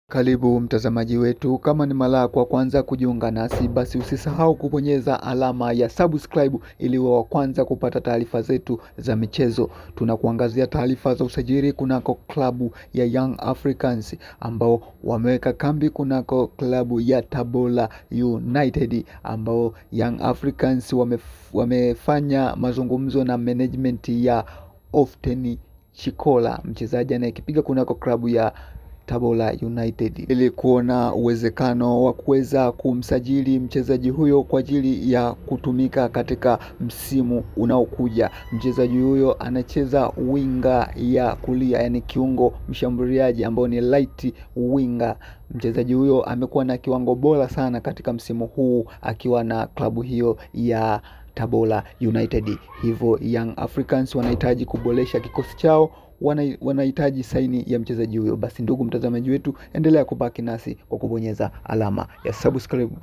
Karibu mtazamaji wetu, kama ni mara kwa kwanza kujiunga nasi, basi usisahau kubonyeza alama ya subscribe ili wa kwanza kupata taarifa zetu za michezo. Tunakuangazia taarifa za usajili kunako klabu ya Young Africans ambao wameweka kambi kunako klabu ya Tabora United, ambao Young Africans wamefanya mazungumzo na management ya Often Chikola, mchezaji anayekipiga kunako klabu ya Tabora United, ili kuona uwezekano wa kuweza kumsajili mchezaji huyo kwa ajili ya kutumika katika msimu unaokuja. Mchezaji huyo anacheza winga ya kulia, yani kiungo mshambuliaji ambao ni right winger. Mchezaji huyo amekuwa na kiwango bora sana katika msimu huu akiwa na klabu hiyo ya Tabora United. Hivyo Young Africans wanahitaji kuboresha kikosi chao, wanahitaji saini ya mchezaji huyo. Basi ndugu mtazamaji wetu, endelea kubaki nasi kwa kubonyeza alama ya subscribe.